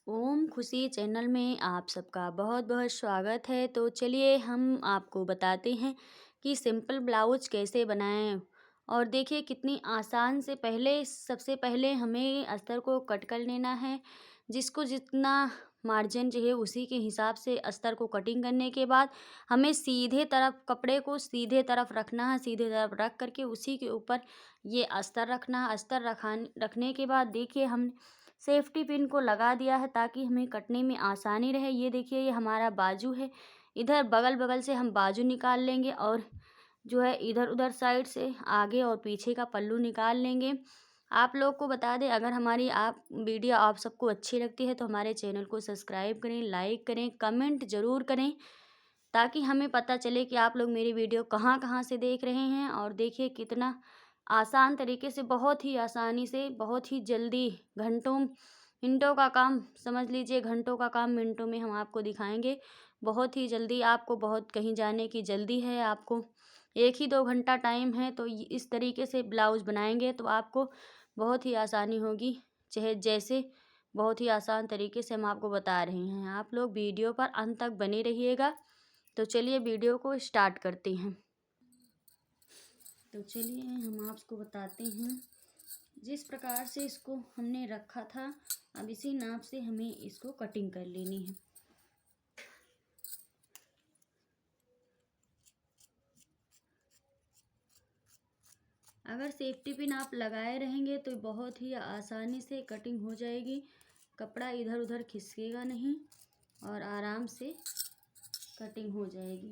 ओम खुशी चैनल में आप सबका बहुत बहुत स्वागत है। तो चलिए हम आपको बताते हैं कि सिंपल ब्लाउज कैसे बनाएं। और देखिए कितनी आसान से सबसे पहले हमें अस्तर को कट कर लेना है। जिसको जितना मार्जिन चाहिए उसी के हिसाब से अस्तर को कटिंग करने के बाद हमें सीधे तरफ कपड़े को सीधे तरफ रखना है। सीधे तरफ रख करके उसी के ऊपर ये अस्तर रखना है। अस्तर रखने के बाद देखिए हम सेफ्टी पिन को लगा दिया है ताकि हमें कटने में आसानी रहे। ये देखिए ये हमारा बाजू है। इधर बगल बगल से हम बाजू निकाल लेंगे और जो है इधर उधर साइड से आगे और पीछे का पल्लू निकाल लेंगे। आप लोग को बता दें, अगर हमारी वीडियो आप सबको अच्छी लगती है तो हमारे चैनल को सब्सक्राइब करें, लाइक करें, कमेंट ज़रूर करें ताकि हमें पता चले कि आप लोग मेरी वीडियो कहाँ कहाँ से देख रहे हैं। और देखिए कितना आसान तरीके से, बहुत ही आसानी से, बहुत ही जल्दी, मिनटों का काम समझ लीजिए, घंटों का काम मिनटों में हम आपको दिखाएंगे। बहुत ही जल्दी, आपको बहुत कहीं जाने की जल्दी है, आपको 1 ही 2 घंटा टाइम है तो इस तरीके से ब्लाउज़ बनाएंगे तो आपको बहुत ही आसानी होगी। चाहे जैसे बहुत ही आसान तरीके से हम आपको बता रहे हैं। आप लोग वीडियो पर अंत तक बने रहिएगा। तो चलिए वीडियो को स्टार्ट करते हैं। तो चलिए हम आपको बताते हैं जिस प्रकार से इसको हमने रखा था, अब इसी नाप से हमें इसको कटिंग कर लेनी है। अगर सेफ्टी पिन आप लगाए रहेंगे तो बहुत ही आसानी से कटिंग हो जाएगी। कपड़ा इधर उधर खिसकेगा नहीं और आराम से कटिंग हो जाएगी।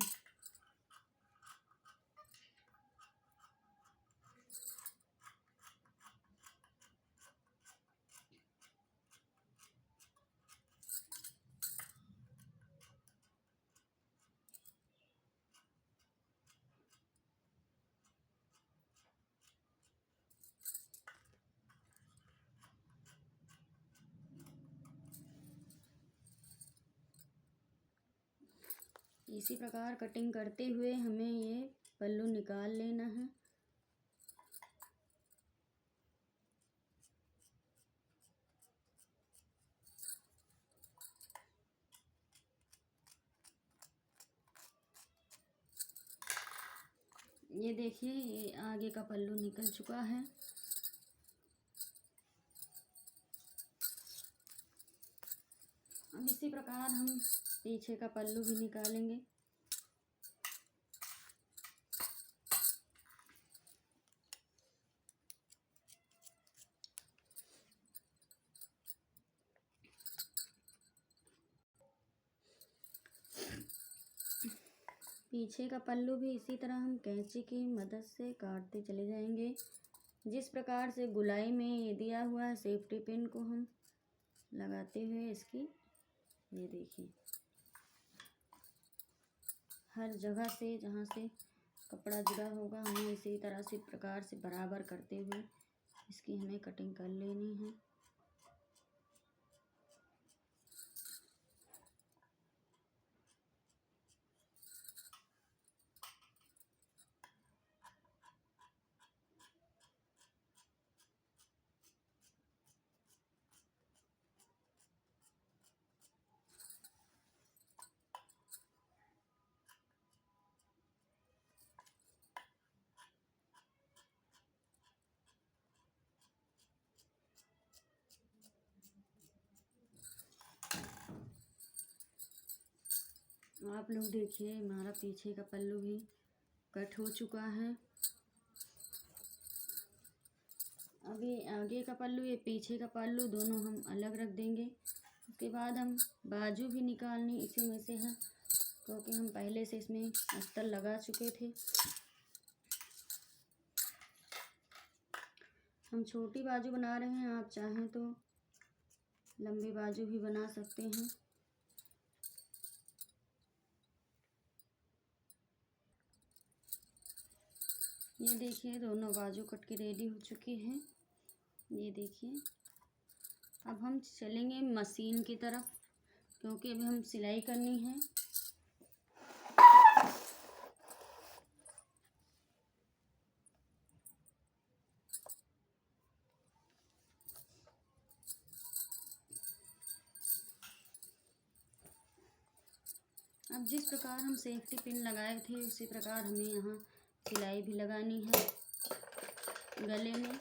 इसी प्रकार कटिंग करते हुए हमें ये पल्लू निकाल लेना है। ये देखिए ये आगे का पल्लू निकल चुका है। अब इसी प्रकार हम पीछे का पल्लू भी निकालेंगे। पीछे का पल्लू भी इसी तरह हम कैंची की मदद से काटते चले जाएंगे। जिस प्रकार से गुलाई में ये दिया हुआ है सेफ्टी पिन को हम लगाते हुए इसकी, ये देखिए हर जगह से जहाँ से कपड़ा जुड़ा होगा हमें इसी तरह से प्रकार से बराबर करते हुए इसकी हमें कटिंग कर लेनी है। आप लोग देखिए हमारा पीछे का पल्लू भी कट हो चुका है। अभी आगे का पल्लू, ये पीछे का पल्लू दोनों हम अलग रख देंगे। उसके बाद हम बाजू भी निकालनी इसी में से है क्योंकि हम पहले से इसमें अस्तर लगा चुके थे। हम छोटी बाजू बना रहे हैं, आप चाहें तो लंबी बाजू भी बना सकते हैं। ये देखिए दोनों बाजू कट के रेडी हो चुकी हैं। ये देखिए अब हम चलेंगे मशीन की तरफ क्योंकि अभी हम सिलाई करनी है। अब जिस प्रकार हम सेफ्टी पिन लगाए थे उसी प्रकार हमें यहाँ सिलाई भी लगानी है गले में।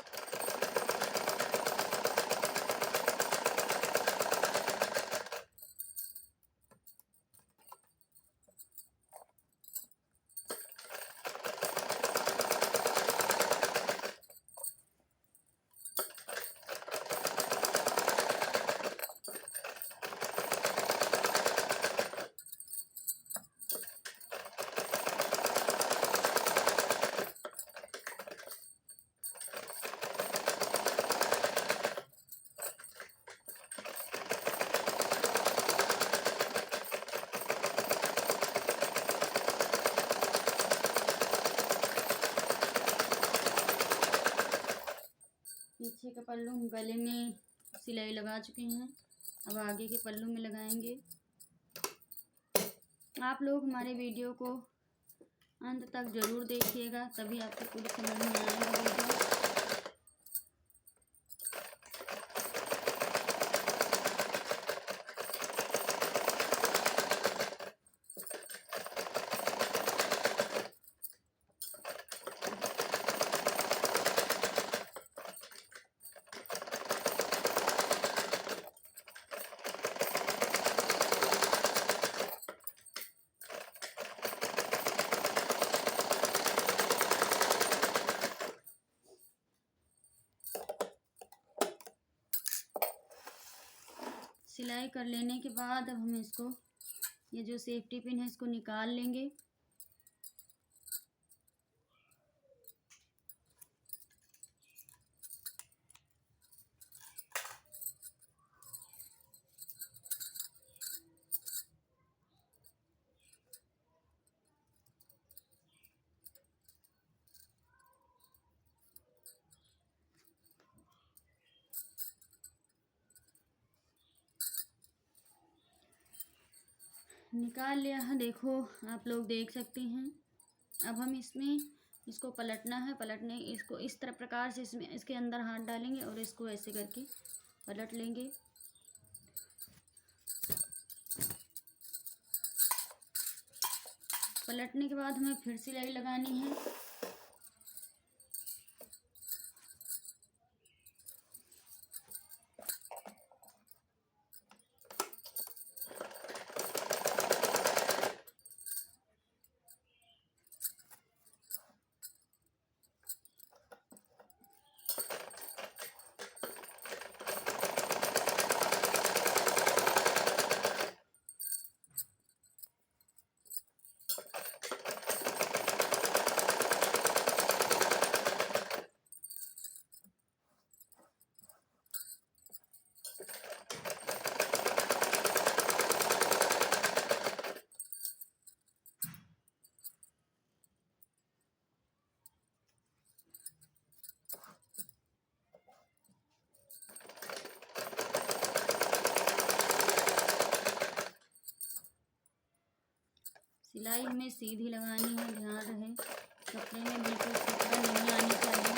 पीछे का पल्लू हम गले में सिलाई लगा चुके हैं, अब आगे के पल्लू में लगाएंगे। आप लोग हमारे वीडियो को अंत तक ज़रूर देखिएगा, तभी आपको पूरी समझ में आएगा वीडियो। सिलाई कर लेने के बाद अब हम इसको, ये जो सेफ्टी पिन है इसको निकाल लेंगे। निकाल लिया है, देखो आप लोग देख सकते हैं। अब हम इसमें इसको पलटना है, पलटने इसको इस तरह प्रकार से इसमें इसके अंदर हाथ डालेंगे और इसको ऐसे करके पलट लेंगे। पलटने के बाद हमें फिर सिलाई लगानी है। सिलाई हमें सीधी लगानी है, ध्यान रहे कपड़े में बिल्कुल कपड़ा नहीं आनी चाहिए।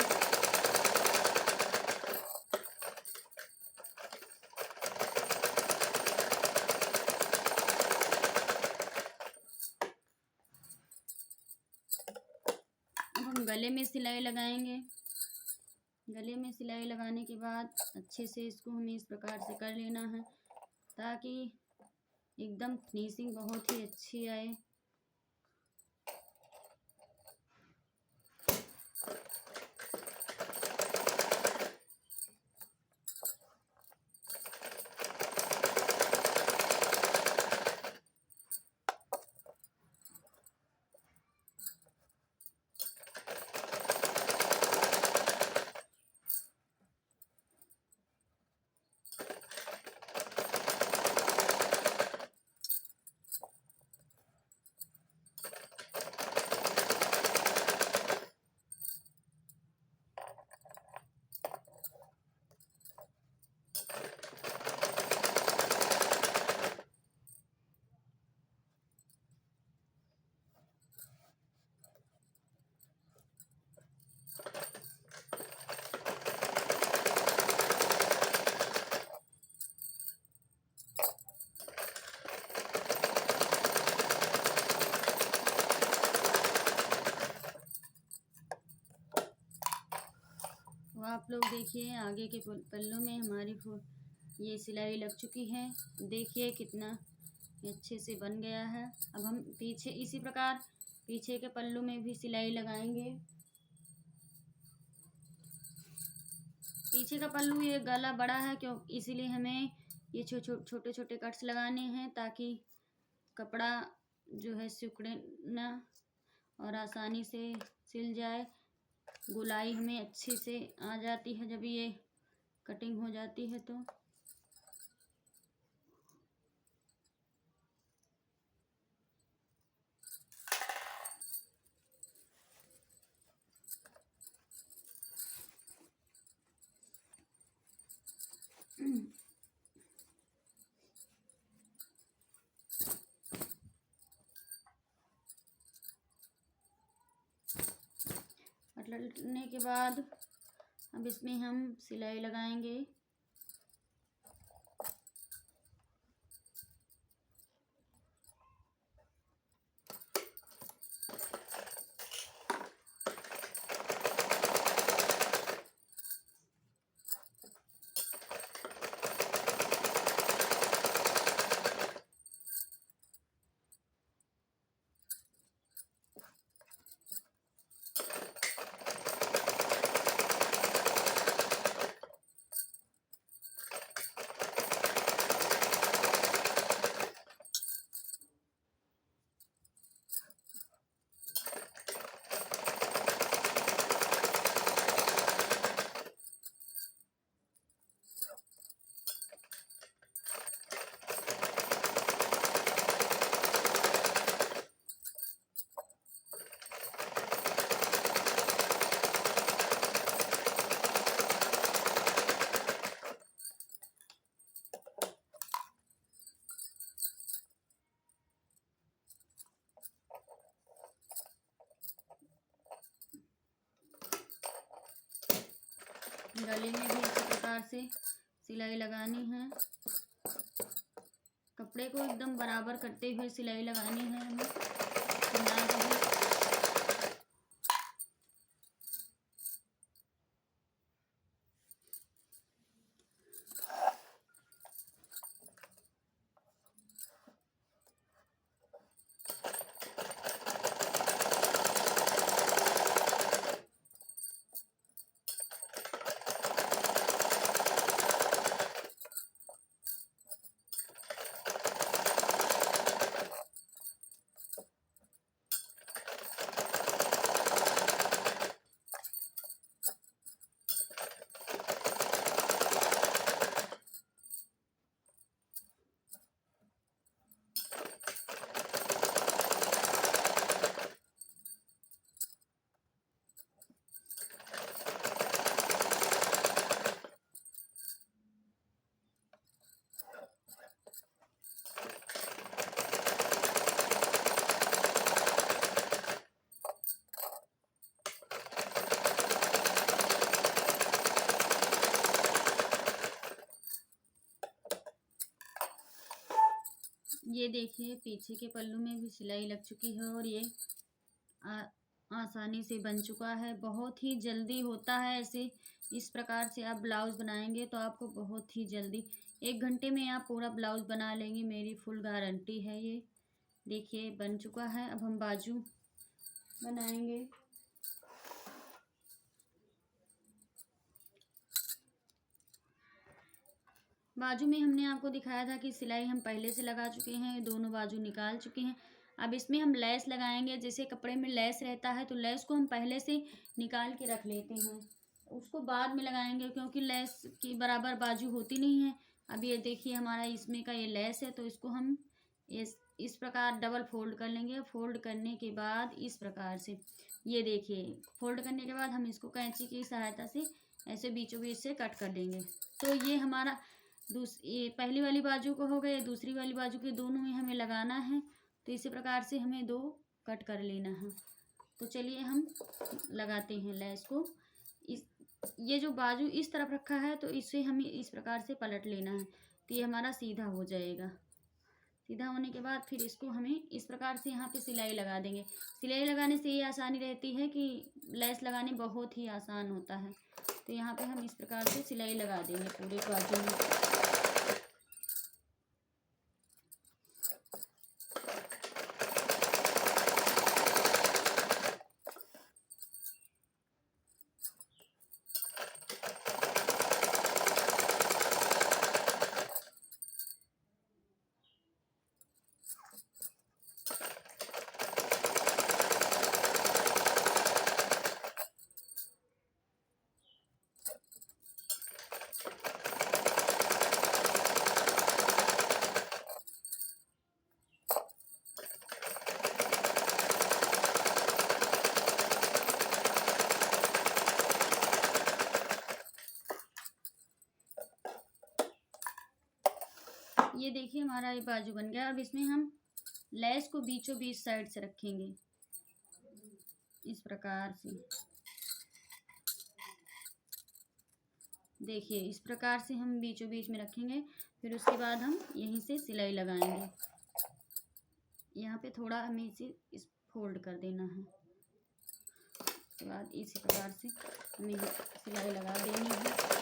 अब हम गले में सिलाई लगाएंगे। गले में सिलाई लगाने के बाद अच्छे से इसको हमें इस प्रकार से कर लेना है ताकि एकदम फिनिशिंग बहुत ही अच्छी आए। लोग देखिए आगे के पल्लों में हमारी ये सिलाई लग चुकी है। देखिए कितना अच्छे से बन गया है। अब हम पीछे इसी प्रकार पीछे के पल्लू में भी सिलाई लगाएंगे। पीछे का पल्लू ये गला बड़ा है क्यों, इसीलिए हमें ये छोटे छोटे कट्स लगाने हैं ताकि कपड़ा जो है सिकुड़े ना और आसानी से सिल जाए। गोलाई हमें अच्छे से आ जाती है जब ये कटिंग हो जाती है तो। पलटने के बाद अब इसमें हम सिलाई लगाएंगे। गले में भी इसी प्रकार से सिलाई लगानी है। कपड़े को एकदम बराबर करते हुए सिलाई लगानी है हमें। ये देखिए पीछे के पल्लू में भी सिलाई लग चुकी है और ये आसानी से बन चुका है। बहुत ही जल्दी होता है ऐसे। इस प्रकार से आप ब्लाउज़ बनाएंगे तो आपको बहुत ही जल्दी 1 घंटे में आप पूरा ब्लाउज़ बना लेंगे, मेरी फुल गारंटी है। ये देखिए बन चुका है। अब हम बाजू बनाएंगे। बाजू में हमने आपको दिखाया था कि सिलाई हम पहले से लगा चुके हैं, दोनों बाजू निकाल चुके हैं। अब इसमें हम लेस लगाएंगे। जैसे कपड़े में लेस रहता है तो लेस को हम पहले से निकाल के रख लेते हैं, उसको बाद में लगाएंगे क्योंकि लेस की बराबर बाजू होती नहीं है। अब ये देखिए हमारा इसमें का ये लेस है तो इसको हम इस प्रकार डबल फोल्ड कर लेंगे। फोल्ड करने के बाद इस प्रकार से ये देखिए, फोल्ड करने के बाद हम इसको कैंची की सहायता से ऐसे बीचों बीच से कट कर देंगे। तो ये हमारा ये पहली वाली बाजू को हो गए, दूसरी वाली बाजू के दोनों में हमें लगाना है। तो इसी प्रकार से हमें 2 कट कर लेना है। तो चलिए हम लगाते हैं लेस को। ये जो बाजू इस तरफ रखा है तो इसे हमें इस प्रकार से पलट लेना है तो ये हमारा सीधा हो जाएगा। सीधा होने के बाद फिर इसको हमें इस प्रकार से यहाँ पे सिलाई लगा देंगे। सिलाई लगाने से ये आसानी रहती है कि लेस लगाने बहुत ही आसान होता है। तो यहाँ पे हम इस प्रकार से सिलाई लगा देंगे पूरे बाजू में। ये देखिए हमारा ये बाजू बन गया। अब इसमें हम लेस को बीचों बीच साइड से रखेंगे इस प्रकार से। देखिए इस प्रकार से हम बीचों बीच में रखेंगे। फिर उसके बाद हम यहीं से सिलाई लगाएंगे। यहाँ पे थोड़ा हमें इसे इस फोल्ड कर देना है। उसके बाद इसी प्रकार से हमें सिलाई लगा देनी है।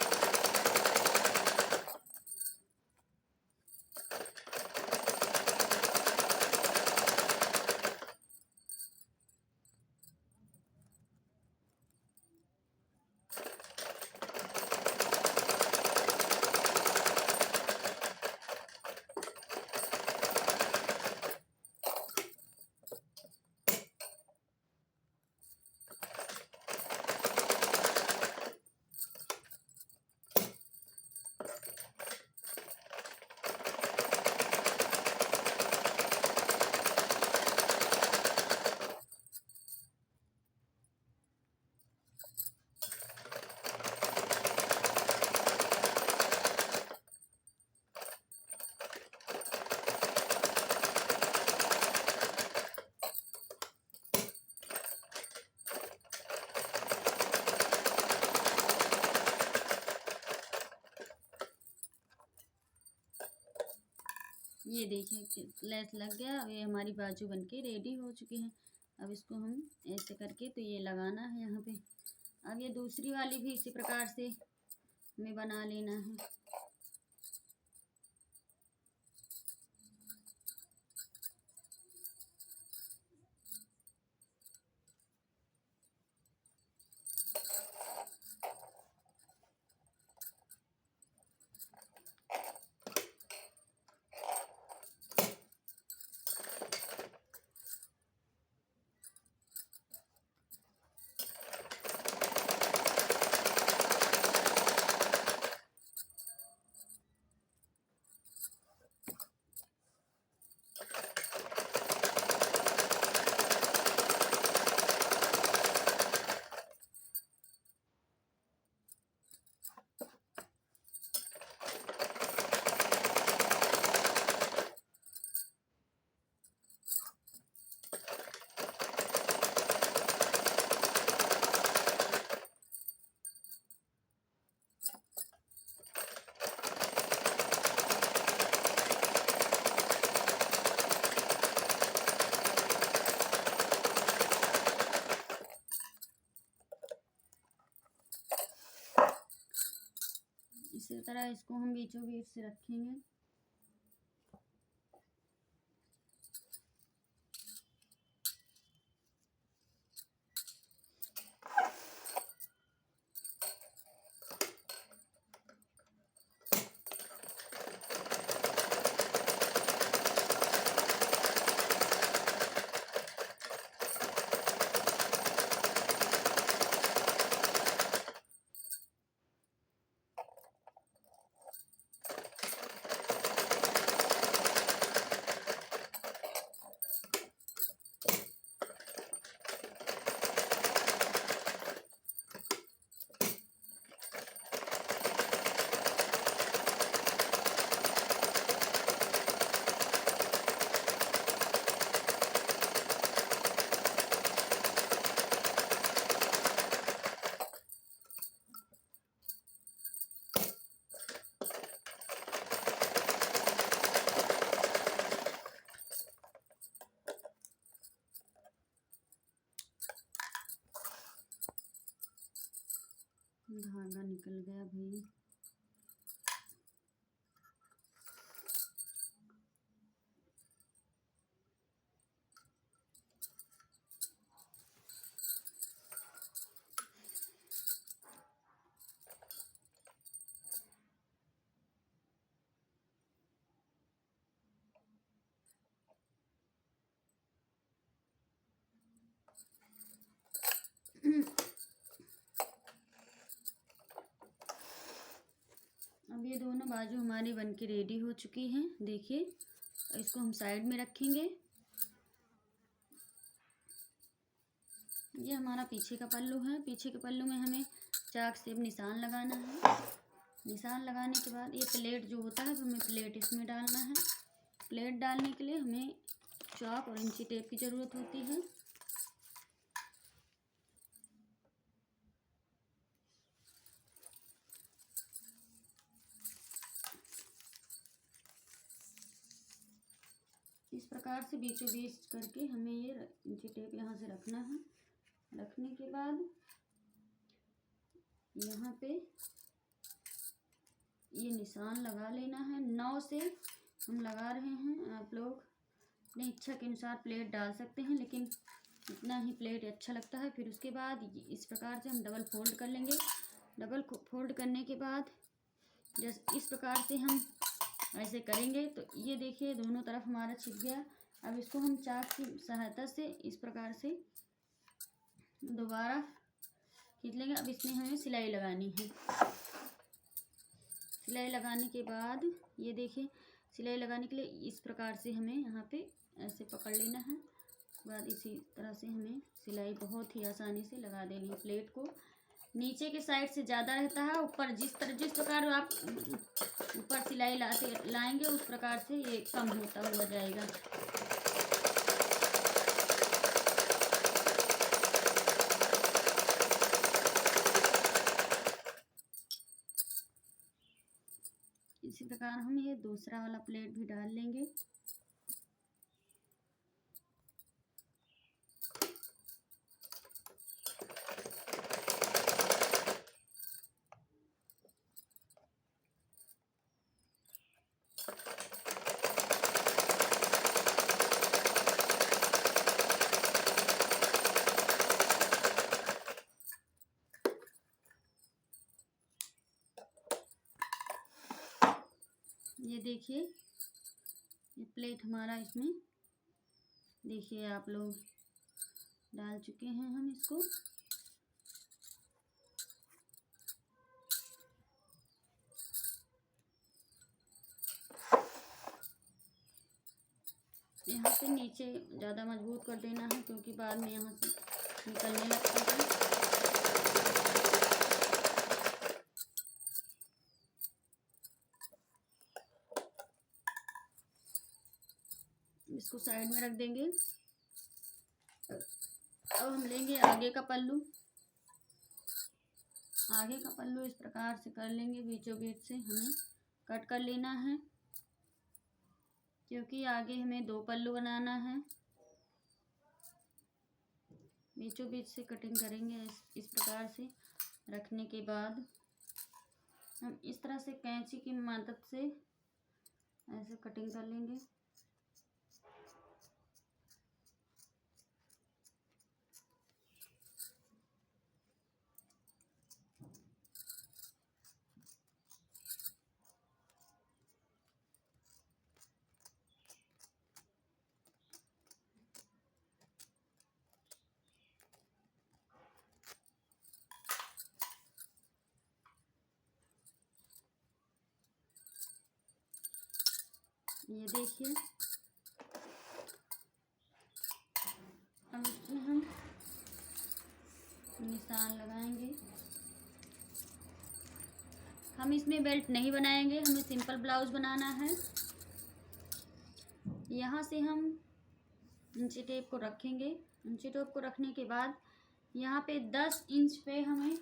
ये देखिए लेस लग गया। अब ये हमारी बाजू बनके रेडी हो चुकी है। अब इसको हम ऐसे करके तो ये लगाना है यहाँ पे। अब ये दूसरी वाली भी इसी प्रकार से हमें बना लेना है। इसी तरह इसको हम बीचों बीच से रखेंगे। अब ये दोनों बाजू हमारी बनके रेडी हो चुकी हैं। देखिए, इसको हम साइड में रखेंगे। ये हमारा पीछे का पल्लू है। पीछे के पल्लू में हमें चाक से निशान लगाना है। निशान लगाने के बाद ये प्लेट जो होता है, हमें प्लेट इसमें डालना है। प्लेट डालने के लिए हमें चॉक और इंची टेप की ज़रूरत होती है। इस प्रकार से बीचों बीच करके हमें ये इंची टेप यहाँ से रखना है। रखने के बाद यहाँ पे ये निशान लगा लेना है। 9 से हम लगा रहे हैं। आप लोग अपनी इच्छा के अनुसार प्लेट डाल सकते हैं, लेकिन इतना ही प्लेट अच्छा लगता है। फिर उसके बाद इस प्रकार से हम डबल फोल्ड कर लेंगे। डबल फोल्ड करने के बाद जैसे इस प्रकार से हम ऐसे करेंगे तो ये देखिए दोनों तरफ हमारा छिप गया। अब इसको हम चाक की सहायता से इस प्रकार से दोबारा खींच लेंगे। अब इसमें हमें सिलाई लगानी है। सिलाई लगाने के बाद ये देखिए, सिलाई लगाने के लिए इस प्रकार से हमें यहाँ पे ऐसे पकड़ लेना है। उसके बाद इसी तरह से हमें सिलाई बहुत ही आसानी से लगा देनी है। प्लेट को नीचे के साइड से ज़्यादा रहता है, ऊपर जिस प्रकार आप ऊपर सिलाई लाएंगे उस प्रकार से ये कम होता हुआ जाएगा। इसी प्रकार हम ये दूसरा वाला प्लेट भी डाल लेंगे। ये देखिए, ये प्लेट हमारा इसमें देखिए आप लोग डाल चुके हैं हम इसको। यहाँ से नीचे ज़्यादा मजबूत कर देना है, क्योंकि बाद में यहाँ से निकलने लगता है। इसको साइड में रख देंगे। अब हम लेंगे आगे का पल्लू। आगे का पल्लू इस प्रकार से कर लेंगे। बीचों बीच से हमें कट कर लेना है, क्योंकि आगे हमें 2 पल्लू बनाना है। बीचों बीच से कटिंग करेंगे। इस प्रकार से रखने के बाद हम इस तरह से कैंची की मदद से ऐसे कटिंग कर लेंगे। ये देखिए, अब इसमें हम निशान लगाएंगे। हम इसमें बेल्ट नहीं बनाएंगे, हमें सिंपल ब्लाउज बनाना है। यहाँ से हम इंची टेप को रखेंगे। इंची टेप को रखने के बाद यहाँ पे 10 इंच पे हमें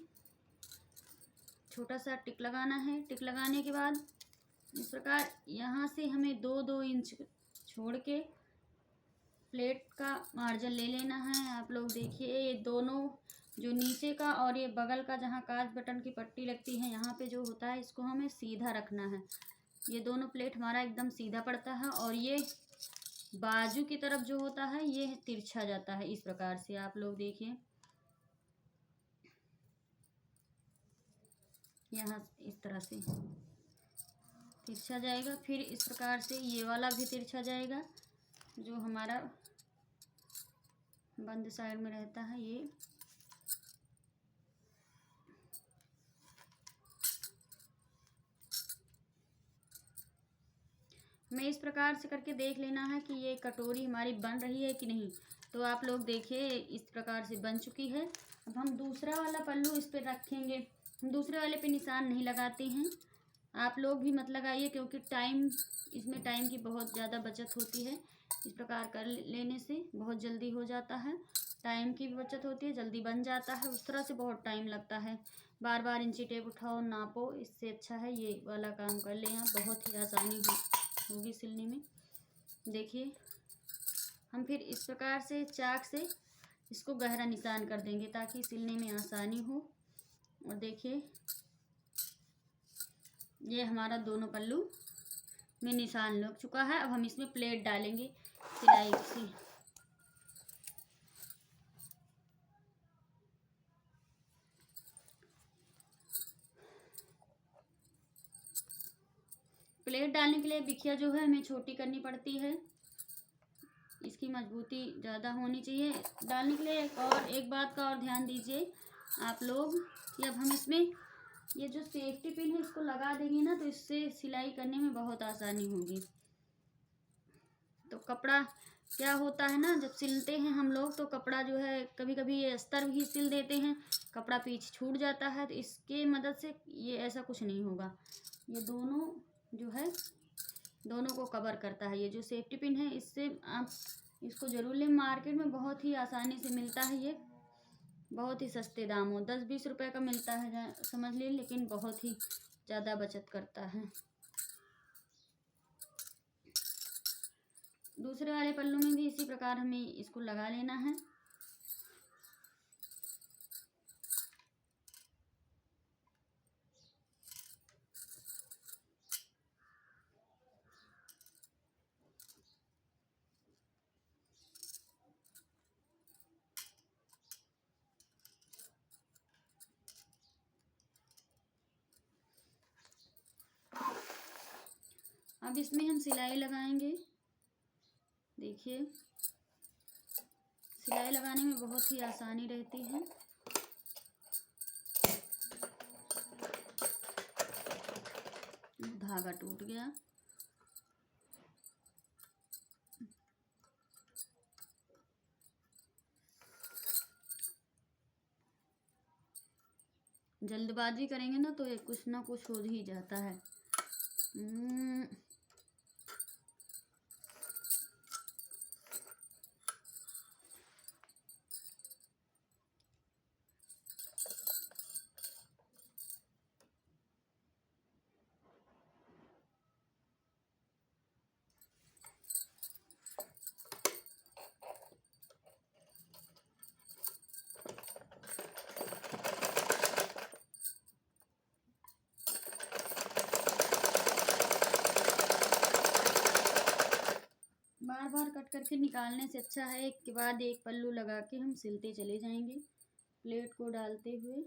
छोटा सा टिक लगाना है। टिक लगाने के बाद इस प्रकार यहाँ से हमें 2-2 इंच छोड़ के प्लेट का मार्जिन ले लेना है। आप लोग देखिए, ये दोनों जो नीचे का और ये बगल का जहाँ काज बटन की पट्टी लगती है, यहाँ पे जो होता है इसको हमें सीधा रखना है। ये दोनों प्लेट हमारा एकदम सीधा पड़ता है, और ये बाजू की तरफ जो होता है ये तिरछा जाता है। इस प्रकार से आप लोग देखिए, यहाँ इस तरह से तिरछा जाएगा। फिर इस प्रकार से ये वाला भी तिरछा जाएगा, जो हमारा बंद साइड में रहता है। ये हमें इस प्रकार से करके देख लेना है कि ये कटोरी हमारी बन रही है कि नहीं। तो आप लोग देखिए इस प्रकार से बन चुकी है। अब हम दूसरा वाला पल्लू इस पर रखेंगे। हम दूसरे वाले पे निशान नहीं लगाते हैं, आप लोग भी मत लगाइए, क्योंकि इसमें टाइम की बहुत ज़्यादा बचत होती है। इस प्रकार कर लेने से बहुत जल्दी हो जाता है, टाइम की भी बचत होती है, जल्दी बन जाता है। उस तरह से बहुत टाइम लगता है, बार बार इंची टेप उठाओ नापो, इससे अच्छा है ये वाला काम कर लें आप, बहुत ही आसानी होगी सिलने में। देखिए हम फिर इस प्रकार से चाक से इसको गहरा निशान कर देंगे ताकि सिलने में आसानी हो। और देखिए ये हमारा दोनों पल्लू में निशान लग चुका है। अब हम इसमें प्लेट डालेंगे सिलाई से। प्लेट डालने के लिए बिखिया जो है हमें छोटी करनी पड़ती है, इसकी मजबूती ज़्यादा होनी चाहिए। डालने के लिए एक बात का और ध्यान दीजिए आप लोग कि अब हम इसमें ये जो सेफ्टी पिन है इसको लगा देंगे ना, तो इससे सिलाई करने में बहुत आसानी होगी। तो कपड़ा क्या होता है ना, जब सिलते हैं हम लोग तो कपड़ा जो है कभी कभी ये अस्तर भी सिल देते हैं, कपड़ा पीछे छूट जाता है। तो इसके मदद से ये ऐसा कुछ नहीं होगा। ये दोनों जो है दोनों को कवर करता है। ये जो सेफ्टी पिन है इससे आप इसको ज़रूर लें, मार्केट में बहुत ही आसानी से मिलता है। ये बहुत ही सस्ते दाम हो, 10-20 रुपए का मिलता है समझ लीजिए, लेकिन बहुत ही ज़्यादा बचत करता है। दूसरे वाले पल्लू में भी इसी प्रकार हमें इसको लगा लेना है। अब इसमें हम सिलाई लगाएंगे। देखिए सिलाई लगाने में बहुत ही आसानी रहती है। धागा टूट गया। जल्दबाजी करेंगे ना तो ये कुछ ना कुछ हो ही जाता है। बार बार कट करके निकालने से अच्छा है एक के बाद एक पल्लू लगा के हम सिलते चले जाएंगे प्लेट को डालते हुए।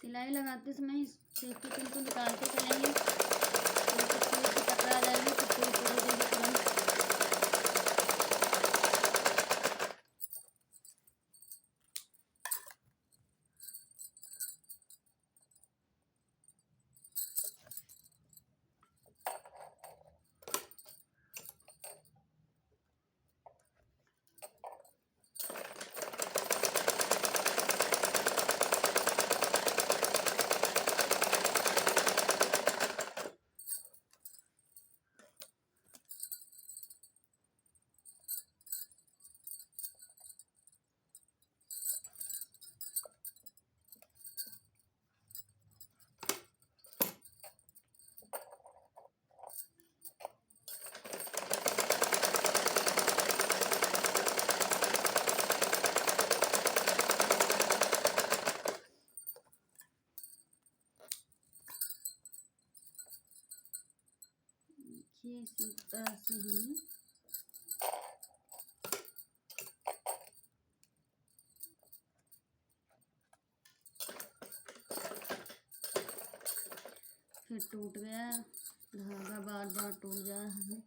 सिलाई लगाते समय इस सेफ्टी पिन को निकालते चलेंगे, टकरा जाएगी तो तुरंत। देखिए इसी तरह से हमें फिर टूट गया धागा, बार बार टूट जा रहा है।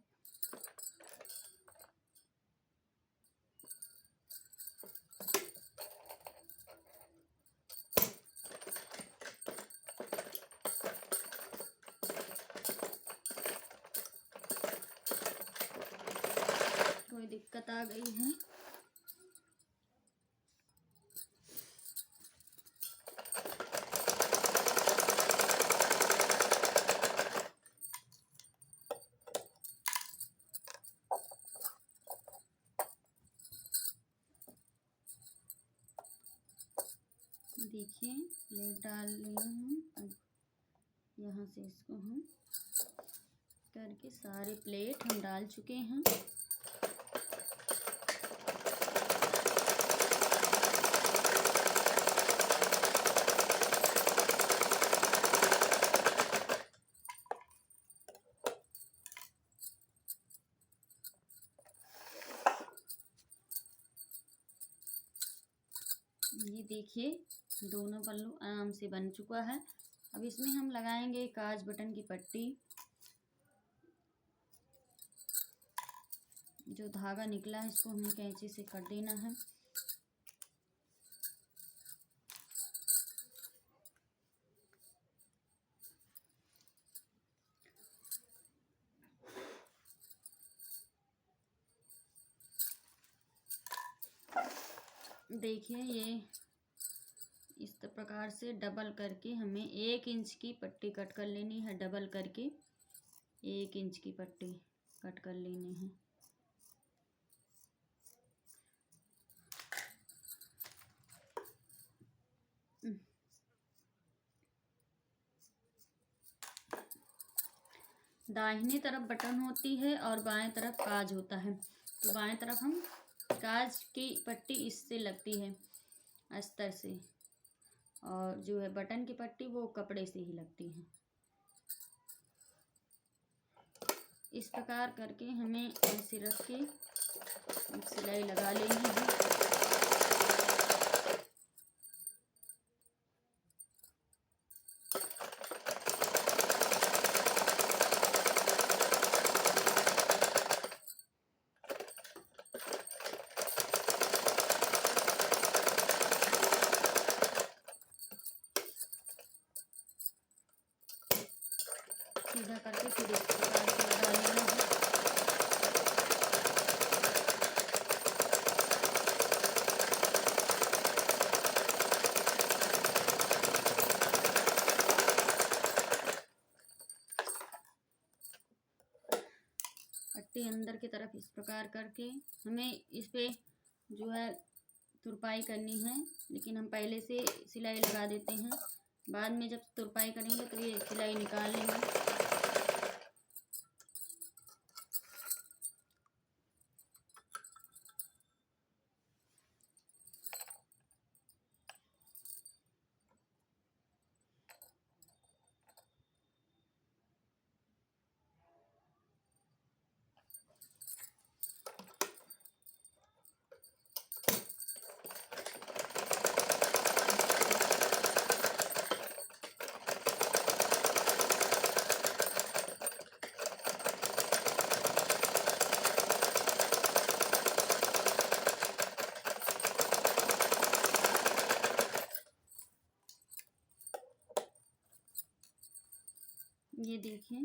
कोई दिक्कत आ गई है? देखिए प्लेट डाल लिया हूँ। अब यहाँ से इसको हम करके सारे प्लेट हम डाल चुके हैं। ये देखिए दोनों पल्लू आराम से बन चुका है। अब इसमें हम लगाएंगे काज बटन की पट्टी। जो धागा निकला है इसको हमें कैंची से काट देना है। देखिए ये इस प्रकार से डबल करके हमें 1 इंच की पट्टी कट कर लेनी है। डबल करके 1 इंच की पट्टी कट कर लेनी है। दाहिनी तरफ बटन होती है और बाएं तरफ काज होता है। तो बाएं तरफ हम काज की पट्टी इससे लगती है अस्तर से, और जो है बटन की पट्टी वो कपड़े से ही लगती है। इस प्रकार करके हमें ऐसे रख के सिलाई लगा लेनी है। सीधा करके फिर इस प्रकार से लगा लेना है। पट्टी अंदर की तरफ इस प्रकार करके हमें इस पे जो है तुरपाई करनी है, लेकिन हम पहले से सिलाई लगा देते हैं। बाद में जब तुरपाई करेंगे तो ये सिलाई निकाल लेंगे। ये देखिए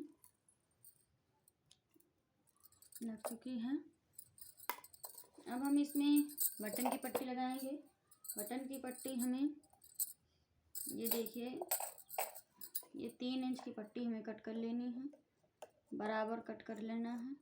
लग चुकी है। अब हम इसमें बटन की पट्टी लगाएंगे। बटन की पट्टी हमें ये देखिए ये 3 इंच की पट्टी हमें कट कर लेनी है, बराबर कट कर लेना है।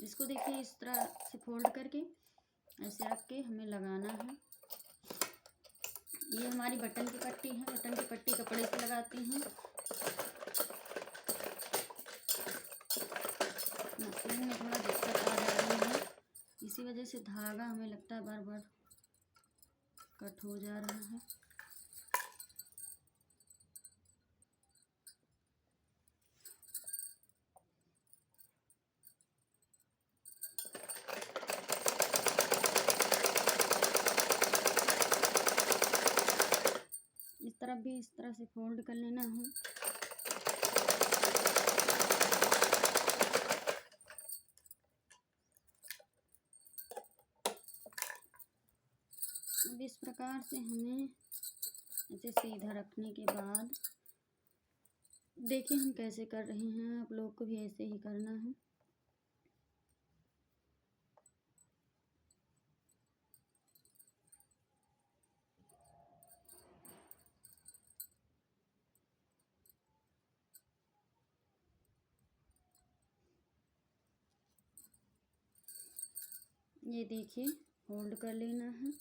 इसको देखिए इस तरह से फोल्ड करके ऐसे रख के हमें लगाना है। ये हमारी बटन की पट्टी है। बटन की पट्टी कपड़े से लगाते हैं। मशीन में थोड़ा दिक्कत आ जा रही है, इसी वजह से धागा हमें लगता है बार बार कट हो जा रहा है। इस तरफ भी इस तरह से फोल्ड कर लेना है। अब इस प्रकार से हमें ऐसे सीधा रखने के बाद देखिए हम कैसे कर रहे हैं, आप लोग को भी ऐसे ही करना है। ये देखिए फोल्ड कर लेना है।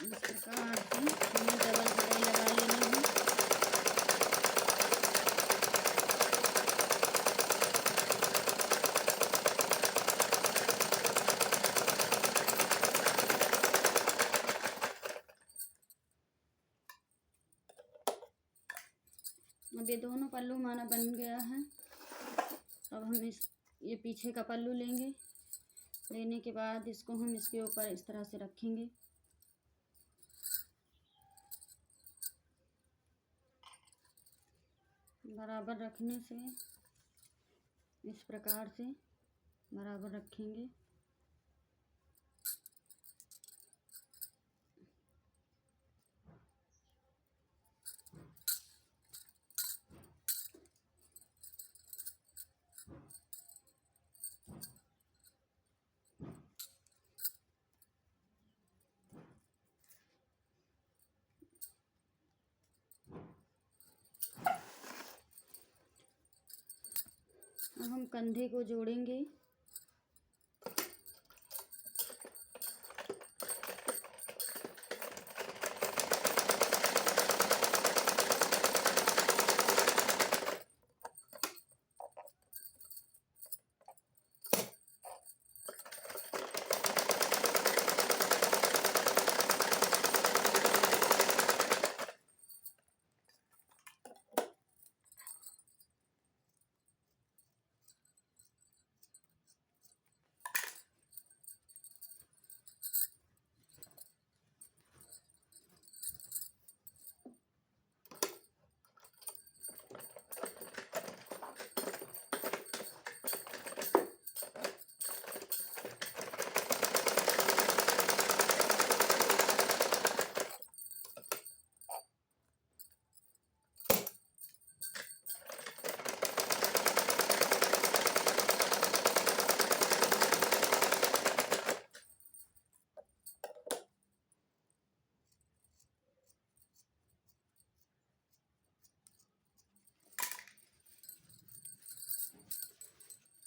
इस प्रकार से हमें डबल कढ़ाई लगा लेनी है। अब ये दोनों पल्लू हमारा बन गया है। अब हम ये पीछे का पल्लू लेंगे। लेने के बाद इसको हम इसके ऊपर इस तरह से रखेंगे। बराबर रखने से इस प्रकार से बराबर रखेंगे। अब हम कंधे को जोड़ेंगे।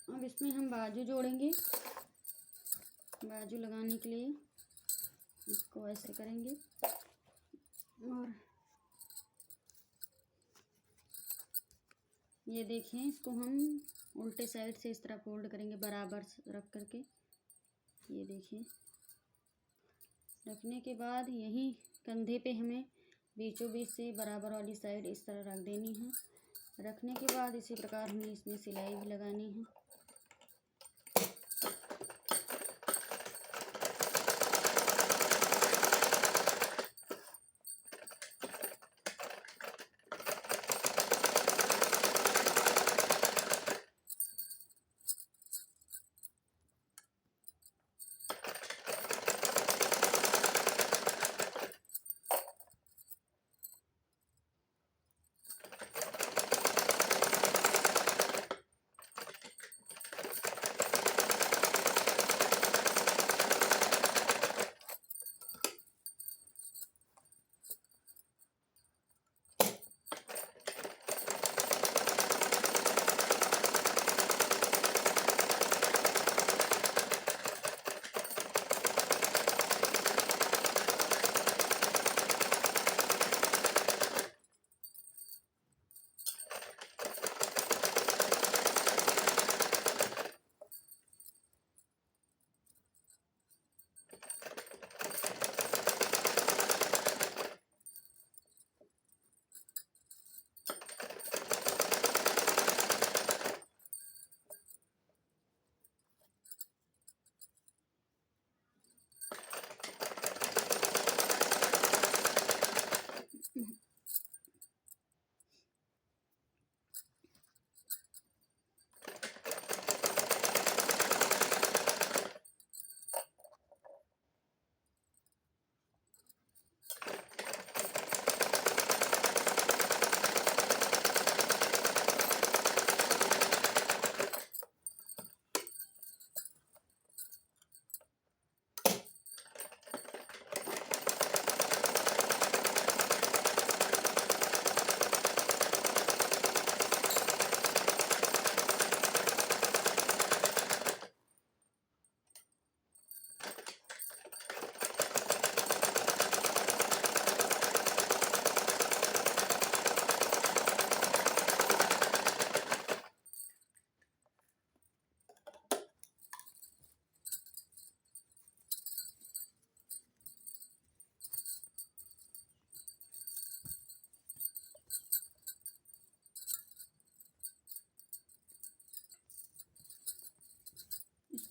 अब इसमें हम बाजू जोड़ेंगे। बाजू लगाने के लिए इसको ऐसे करेंगे और ये देखिए इसको हम उल्टे साइड से इस तरह फोल्ड करेंगे बराबर रख करके। ये देखिए रखने के बाद यहीं कंधे पे हमें बीचों बीच से बराबर वाली साइड इस तरह रख देनी है। रखने के बाद इसी प्रकार हमें इसमें सिलाई भी लगानी है।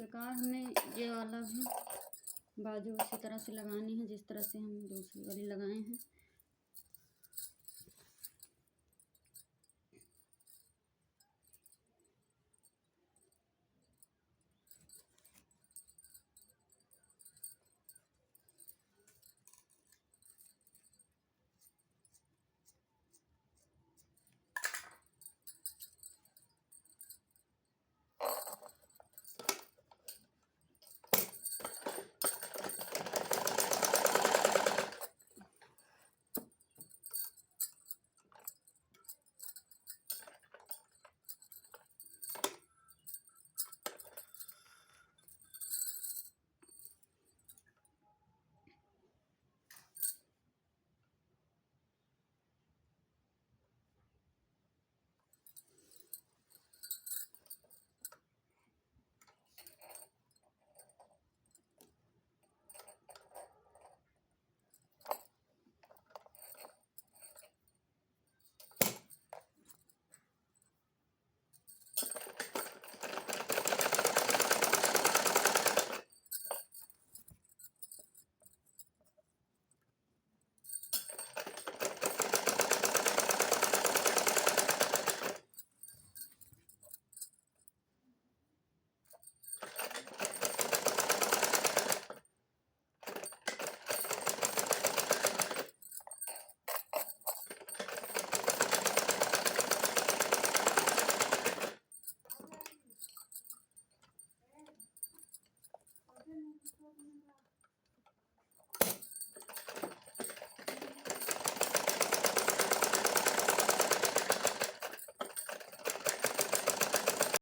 प्रकार हमें ये वाला भी बाजू उसी तरह से लगानी है जिस तरह से हम दूसरी वाली लगाए हैं।